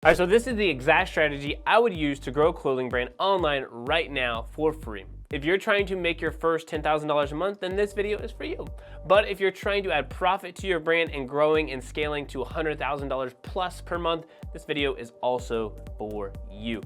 All right, so this is the exact strategy I would use to grow a clothing brand online right now for free. If you're trying to make your first $10,000 a month, then this video is for you. But if you're trying to add profit to your brand and growing and scaling to $100,000 plus per month, this video is also for you.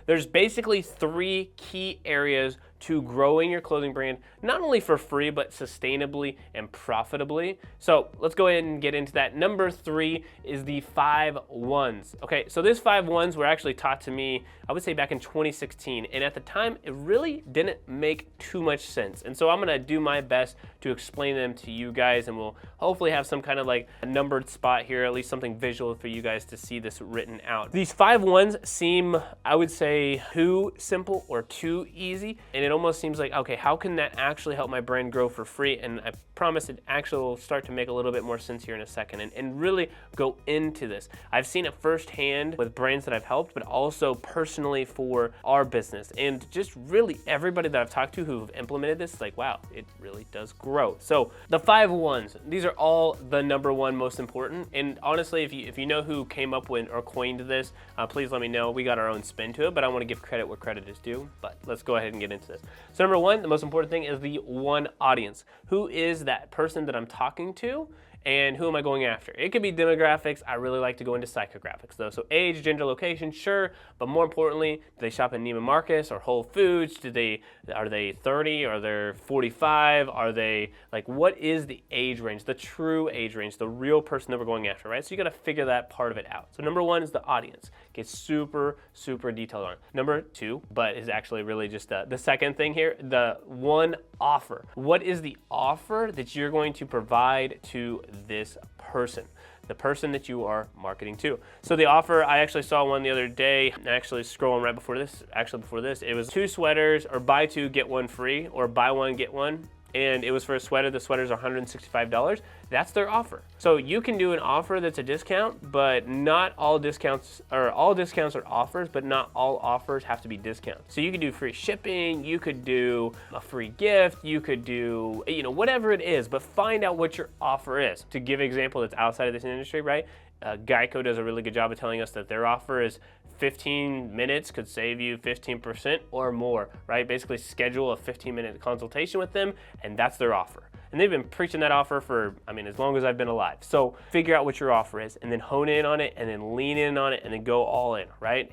There's basically 3 key areas to growing your clothing brand, not only for free, but sustainably and profitably. So let's go ahead and get into that. Number 3 is the 5 1s. Okay, so these 5 1s were actually taught to me, I would say back in 2016. And at the time, it really didn't make too much sense. And so I'm gonna do my best to explain them to you guys, and we'll hopefully have some kind of like a numbered spot here, at least something visual for you guys to see this written out. These 5 1s seem, I would say, too simple or too easy. And it almost seems like, okay, how can that actually help my brand grow for free? And I promise it actually will start to make a little bit more sense here in a second and really go into this. I've seen it firsthand with brands that I've helped, but also personally for our business. And just really everybody that I've talked to who've implemented this, like, wow, it really does grow. So the 5 1s, these are all the number 1 most important. And honestly, if you know who came up with or coined this, please let me know. We got our own spin to it, but I want to give credit where credit is due. But let's go ahead and get into this. So number 1, the most important thing is the one audience. Who is that person that I'm talking to? And who am I going after? It could be demographics. I really like to go into psychographics though. So age, gender, location, sure. But more importantly, do they shop at Neiman Marcus or Whole Foods? Are they 30? Are they 45? Are they, like, what is the age range, the true age range, the real person that we're going after, right? So you gotta figure that part of it out. So number 1 is the audience. Get super, super detailed on it. Number 2, but is actually really just the second thing here, the one offer. What is the offer that you're going to provide to this person, the person that you are marketing to? So the offer, I actually saw one the other day, actually scrolling right before this, it was 2 sweaters, or buy 2, get 1 free, or buy 1, get 1. And it was for a sweater. The sweaters are $165. That's their offer. So you can do an offer that's a discount, but not all discounts, or all discounts are offers, but not all offers have to be discounts. So you could do free shipping, you could do a free gift, you could do, whatever it is, but find out what your offer is. To give an example that's outside of this industry, right? Geico does a really good job of telling us that their offer is 15 minutes could save you 15% or more, right? Basically schedule a 15-minute consultation with them, and that's their offer. And they've been preaching that offer for, as long as I've been alive. So figure out what your offer is, and then hone in on it, and then lean in on it, and then go all in, right?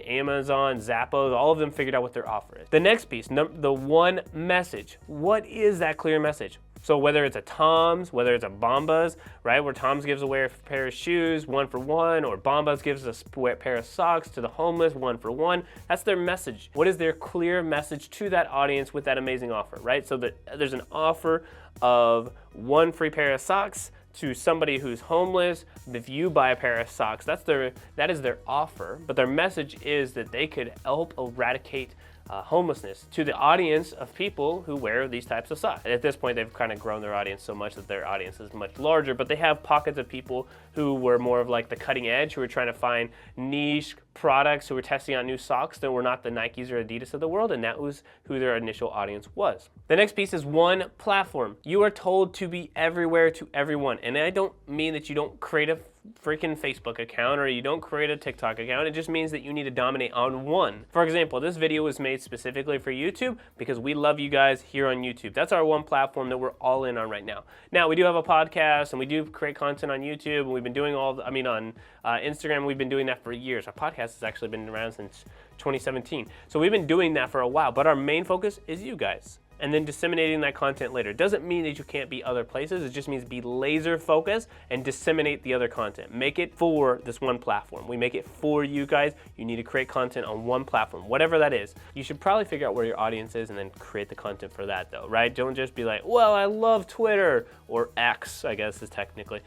Amazon, Zappos, all of them figured out what their offer is. The next piece, the one message. What is that clear message? So whether it's a Tom's, whether it's a Bombas, right, where Tom's gives away a pair of shoes 1 for 1, or Bombas gives a pair of socks to the homeless 1 for 1, that's their message. What is their clear message to that audience with that amazing offer, right? So that there's an offer of 1 free pair of socks to somebody who's homeless. If you buy a pair of socks, that is their offer, but their message is that they could help eradicate homelessness to the audience of people who wear these types of socks. And at this point, they've kind of grown their audience so much that their audience is much larger, but they have pockets of people who were more of like the cutting edge, who were trying to find niche products, who were testing out new socks that were not the Nikes or Adidas of the world, and that was who their initial audience was. The next piece is one platform. You are told to be everywhere to everyone, and I don't mean that you don't create a freaking Facebook account or you don't create a TikTok account. It just means that you need to dominate on one. For example, this video was made specifically for YouTube because we love you guys here on YouTube. That's our one platform that we're all in on right now. Now, we do have a podcast and we do create content on YouTube, and we've been doing on Instagram, we've been doing that for years. Our podcast has actually been around since 2017. So we've been doing that for a while, but our main focus is you guys, and then disseminating that content later. Doesn't mean that you can't be other places. It just means be laser focused and disseminate the other content. Make it for this one platform. We make it for you guys. You need to create content on one platform, whatever that is. You should probably figure out where your audience is and then create the content for that though, right? Don't just be like, well, I love Twitter, or X, I guess is technically,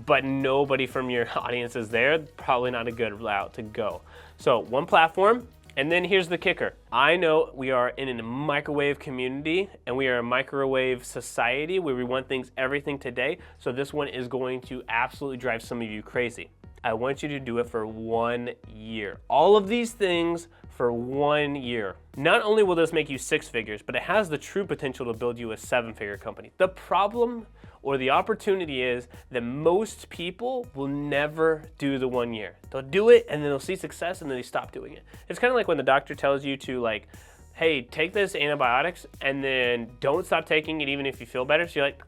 but nobody from your audience is there. Probably not a good route to go. So one platform. And then here's the kicker. I know we are in a microwave community and we are a microwave society where we want everything today. So this one is going to absolutely drive some of you crazy. I want you to do it for 1 year. All of these things for 1 year. Not only will this make you 6 figures, but it has the true potential to build you a 7-figure company. The problem or the opportunity is that most people will never do the 1 year. They'll do it and then they'll see success and then they stop doing it. It's kind of like when the doctor tells you to like, hey, take this antibiotics and then don't stop taking it even if you feel better. So you're like,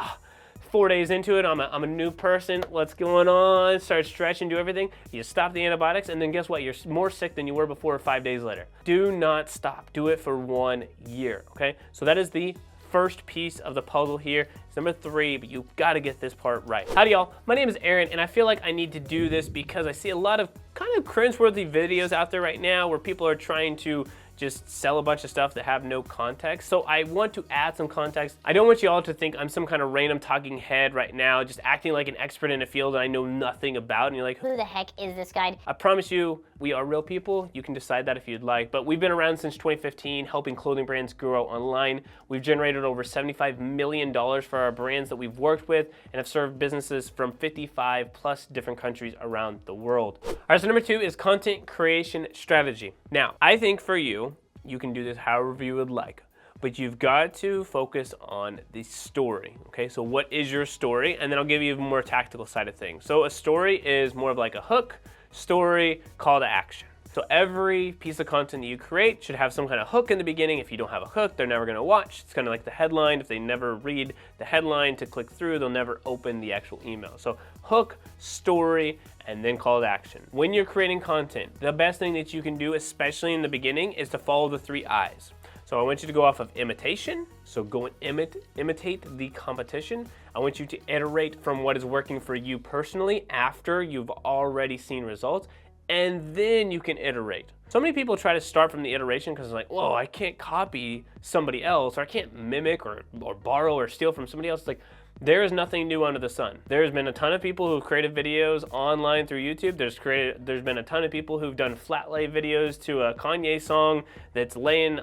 4 days into it, I'm a new person, what's going on? Start stretching, do everything. You stop the antibiotics and then guess what? You're more sick than you were before 5 days later. Do not stop, do it for 1 year, okay? So that is the first piece of the puzzle here. It's number 3, but you've got to get this part right. Howdy y'all, my name is Aaron and I feel like I need to do this because I see a lot of kind of cringeworthy videos out there right now where people are trying to just sell a bunch of stuff that have no context. So I want to add some context. I don't want you all to think I'm some kind of random talking head right now, just acting like an expert in a field that I know nothing about. And you're like, who the heck is this guy? I promise you, we are real people. You can decide that if you'd like. But we've been around since 2015, helping clothing brands grow online. We've generated over $75 million for our brands that we've worked with and have served businesses from 55 plus different countries around the world. All right, so number 2 is content creation strategy. Now, I think for you can do this however you would like, but you've got to focus on the story, okay? So what is your story? And then I'll give you a more tactical side of things. So a story is more of like a hook, story, call to action. So every piece of content that you create should have some kind of hook in the beginning. If you don't have a hook, they're never gonna watch. It's kind of like the headline. If they never read the headline to click through, they'll never open the actual email. So hook, story, and then call to action. When you're creating content, the best thing that you can do, especially in the beginning, is to follow the 3 I's. So I want you to go off of imitation. So go and imitate the competition. I want you to iterate from what is working for you personally after you've already seen results, and then you can iterate. So many people try to start from the iteration because it's like, whoa, I can't copy somebody else, or I can't mimic or borrow or steal from somebody else. It's like, there is nothing new under the sun. There's been a ton of people who've created videos online through YouTube. There's been a ton of people who've done flat lay videos to a Kanye song that's laying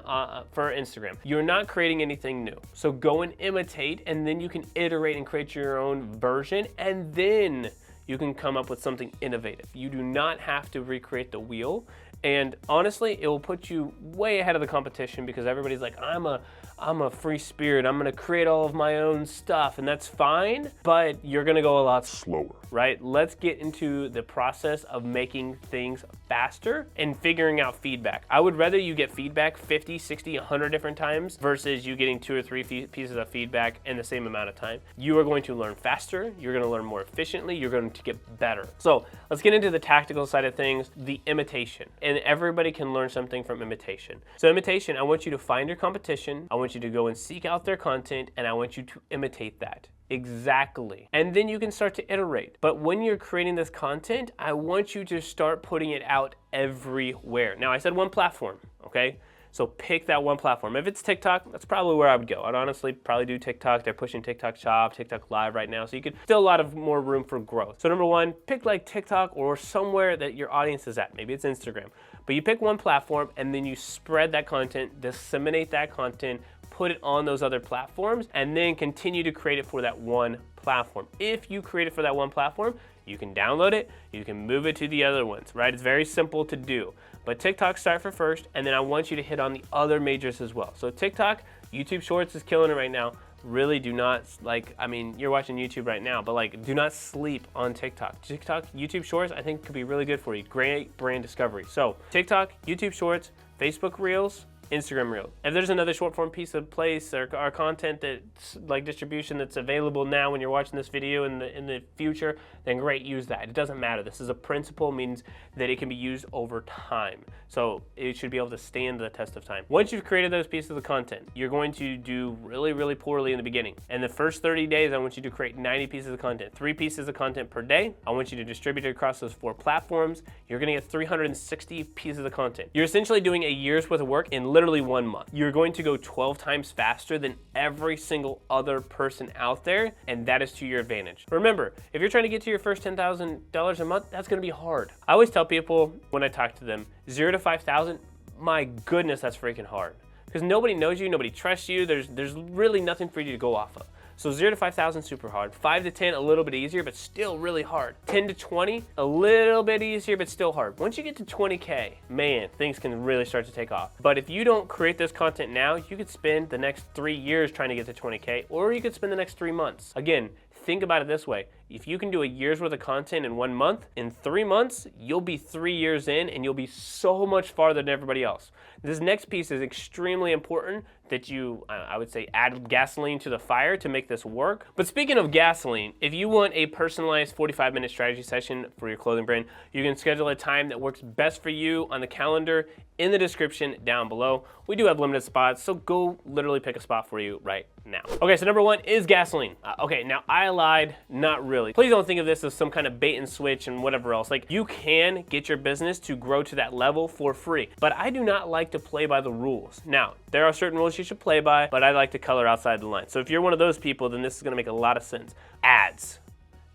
for Instagram. You're not creating anything new. So go and imitate, and then you can iterate and create your own version, and then you can come up with something innovative. You do not have to recreate the wheel. And honestly, it will put you way ahead of the competition because everybody's like, I'm a free spirit. I'm gonna create all of my own stuff, and that's fine, but you're gonna go a lot slower, right? Let's get into the process of making things faster and figuring out feedback. I would rather you get feedback 50, 60, 100 different times versus you getting 2 or 3 pieces of feedback in the same amount of time. You are going to learn faster, you're gonna learn more efficiently, you're going to get better. So let's get into the tactical side of things, the imitation. And everybody can learn something from imitation. So imitation, I want you to find your competition, I want you to go and seek out their content, and I want you to imitate that. Exactly. And then you can start to iterate. But when you're creating this content, I want you to start putting it out everywhere. Now, I said one platform, okay? So pick that one platform. If it's TikTok, that's probably where I would go. I'd honestly probably do TikTok. They're pushing TikTok Shop, TikTok Live right now. So you could still a lot of more room for growth. So number 1, pick like TikTok or somewhere that your audience is at. Maybe it's Instagram. But you pick one platform and then you spread that content, disseminate that content, put it on those other platforms, and then continue to create it for that one platform. If you create it for that one platform, you can download it, you can move it to the other ones, right? It's very simple to do. But TikTok start for first, and then I want you to hit on the other majors as well. So TikTok, YouTube Shorts is killing it right now. Really do not, you're watching YouTube right now, but do not sleep on TikTok. YouTube Shorts, I think could be really good for you. Great brand discovery. So TikTok, YouTube Shorts, Facebook Reels, Instagram Reels. If there's another short form piece of place or content that's like distribution that's available now when you're watching this video in the future, then great, use that. It doesn't matter. This is a principle, means that it can be used over time. So it should be able to stand the test of time. Once you've created those pieces of content, you're going to do really, really poorly in the beginning. In the first 30 days, I want you to create 90 pieces of content, 3 pieces of content per day. I want you to distribute it across those 4 platforms. You're gonna get 360 pieces of content. You're essentially doing a year's worth of work in literally 1 month. You're going to go 12 times faster than every single other person out there, and that is to your advantage. Remember, if you're trying to get to your first $10,000 a month, that's gonna be hard. I always tell people when I talk to them, 0 to 5,000, my goodness, that's freaking hard. Because nobody knows you, nobody trusts you, there's really nothing for you to go off of. So 0 to 5,000, super hard. 5 to 10, a little bit easier, but still really hard. 10 to 20, a little bit easier, but still hard. Once you get to 20K, man, things can really start to take off. But if you don't create this content now, you could spend the next 3 years trying to get to 20K, or you could spend the next 3 months. Again, think about it this way. If you can do a year's worth of content in 1 month, in 3 months, you'll be 3 years in and you'll be so much farther than everybody else. This next piece is extremely important that you, I would say, add gasoline to the fire to make this work. But speaking of gasoline, if you want a personalized 45-minute strategy session for your clothing brand, you can schedule a time that works best for you on the calendar in the description down below. We do have limited spots, so go literally pick a spot for you right now. Okay, so number one is gasoline. Okay, now I lied, not really. Please don't think of this as some kind of bait and switch and whatever else. Like, you can get your business to grow to that level for free, but I do not like to play by the rules. Now, there are certain rules you should play by, but I like to color outside the line. So if you're one of those people, then this is gonna make a lot of sense. Ads.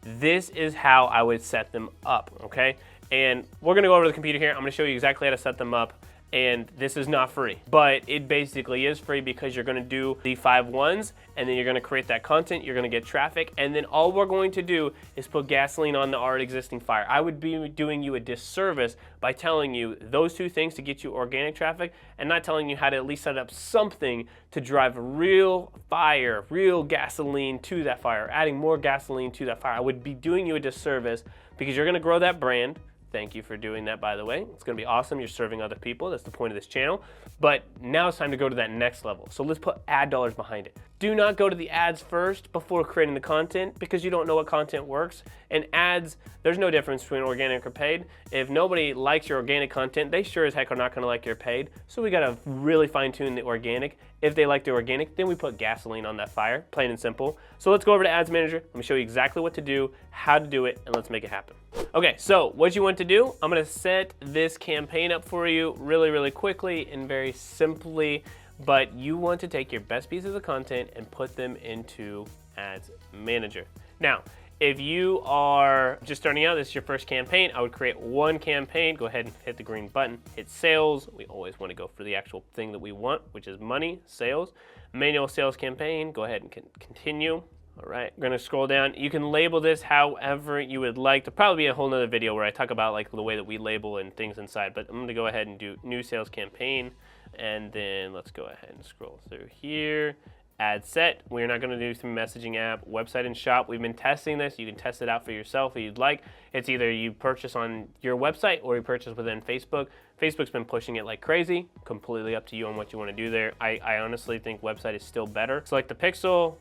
This is how I would set them up, okay? And we're gonna go over to the computer here. I'm gonna show you exactly how to set them up. And this is not free, but it basically is free because you're gonna do the 5 ones, and then you're gonna create that content, you're gonna get traffic, and then all we're going to do is put gasoline on the already existing fire. I would be doing you a disservice by telling you those 2 things to get you organic traffic and not telling you how to at least set up something to drive real fire, real gasoline to that fire, adding more gasoline to that fire. I would be doing you a disservice because you're gonna grow that brand. Thank you for doing that, by the way. It's gonna be awesome. You're serving other people. That's the point of this channel. But now it's time to go to that next level. So let's put ad dollars behind it. Do not go to the ads first before creating the content because you don't know what content works. And ads, there's no difference between organic or paid. If nobody likes your organic content, they sure as heck are not gonna like your paid. So we gotta really fine tune the organic. If they like the organic, then we put gasoline on that fire, plain and simple. So let's go over to Ads Manager. Let me show you exactly what to do, how to do it, and let's make it happen. Okay, so what you want to do, I'm gonna set this campaign up for you really quickly and very simply, but you want to take your best pieces of content and put them into Ads Manager. Now, if you are just starting out, this is your first campaign, I would create 1 campaign, go ahead and hit the green button, hit sales. We always want to go for the actual thing that we want, which is money, sales. Manual sales campaign, go ahead and continue. All right, we're gonna scroll down. You can label this however you would like. There'll probably be a whole nother video where I talk about like the way that we label and things inside, but I'm gonna go ahead and do new sales campaign. And then let's go ahead and scroll through here. Ad set, we're not gonna do through messaging app, website and shop. We've been testing this. You can test it out for yourself if you'd like. It's either you purchase on your website or you purchase within Facebook. Facebook's been pushing it like crazy. Completely up to you on what you wanna do there. I honestly think website is still better. Select the pixel.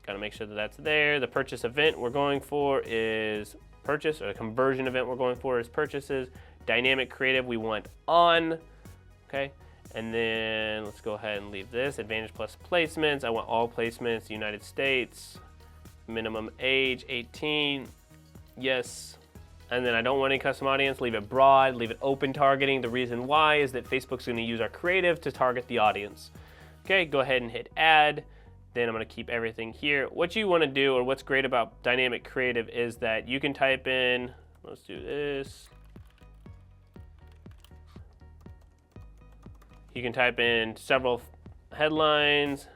Gotta make sure that that's there. The purchase event we're going for is purchase, or the conversion event we're going for is purchases. Dynamic creative we want on, okay? And then let's go ahead and leave this. Advantage plus placements. I want all placements, United States. Minimum age, 18. Yes. And then I don't want any custom audience. Leave it broad, leave it open targeting. The reason why is that Facebook's gonna use our creative to target the audience. Okay, go ahead and hit add. Then I'm gonna keep everything here. What you wanna do, or what's great about dynamic creative, is that you can type in, let's do this. You can type in several headlines.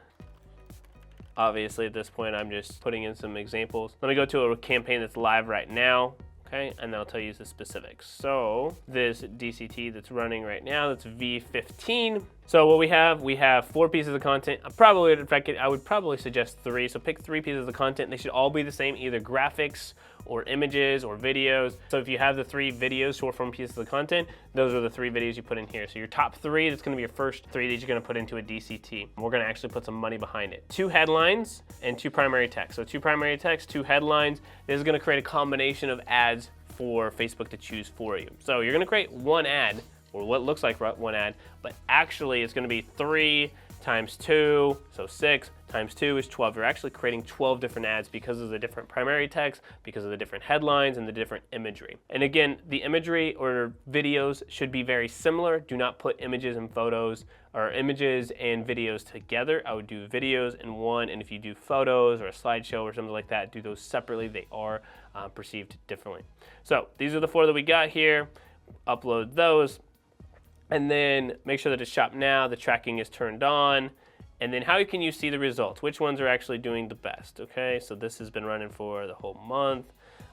Obviously at this point, I'm just putting in some examples. Let me go to a campaign that's live right now. Okay, and then I'll tell you the specifics. So this DCT that's running right now, that's V15. So what we have 4 pieces of content. I would probably suggest 3. So pick 3 pieces of content. They should all be the same, either graphics or images or videos. So if you have the 3 videos, short form pieces of content, those are the 3 videos you put in here. So your top 3, that's gonna be your first 3 that you're gonna put into a DCT. We're gonna actually put some money behind it. 2 headlines and 2 primary text. So 2 primary text, 2 headlines. This is gonna create a combination of ads for Facebook to choose for you. So you're gonna create 1 ad, or what looks like 1 ad, but actually it's gonna be 3 times 2, so 6 times 2 is 12. You're actually creating 12 different ads because of the different primary text, because of the different headlines and the different imagery. And again, the imagery or videos should be very similar. Do not put images and photos or images and videos together. I would do videos in one, and if you do photos or a slideshow or something like that, do those separately. They are perceived differently. So these are the 4 that we got here. Upload those. And then make sure that it's shop now, the tracking is turned on, and then how can you see the results? Which ones are actually doing the best, okay? So this has been running for the whole month.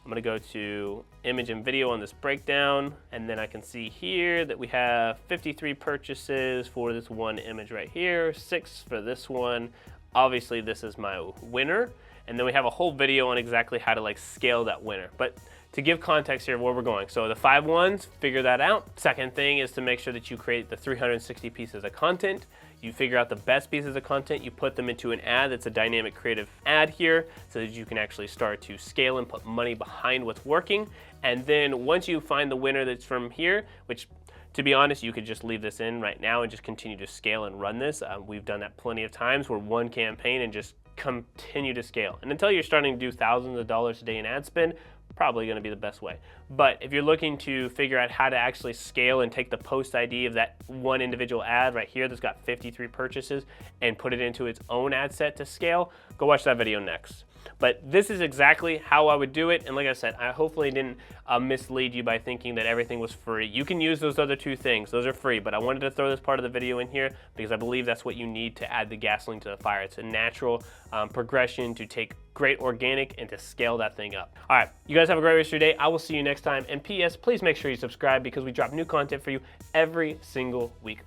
I'm gonna go to image and video on this breakdown, and then I can see here that we have 53 purchases for this 1 image right here, 6 for this one. Obviously this is my winner. and then we have a whole video on exactly how to like scale that winner. But to give context here of where we're going, so the 5 ones, figure that out. Second thing is to make sure that you create the 360 pieces of content. You figure out the best pieces of content, you put them into an ad that's a dynamic creative ad here so that you can actually start to scale and put money behind what's working. And then once you find the winner that's from here, which to be honest, you could just leave this in right now and just continue to scale and run this. We've done that plenty of times where one campaign and just continue to scale. And until you're starting to do thousands of dollars a day in ad spend, probably going to be the best way. But if you're looking to figure out how to actually scale and take the post ID of that one individual ad right here that's got 53 purchases and put it into its own ad set to scale, go watch that video next. But this is exactly how I would do it. And like I said, I hopefully didn't mislead you by thinking that everything was free. You can use those other 2 things. Those are free. But I wanted to throw this part of the video in here because I believe that's what you need to add the gasoline to the fire. It's a natural progression to take great organic and to scale that thing up. All right, you guys have a great rest of your day. I will see you next time. And P.S., please make sure you subscribe because we drop new content for you every single week.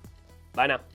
Bye now.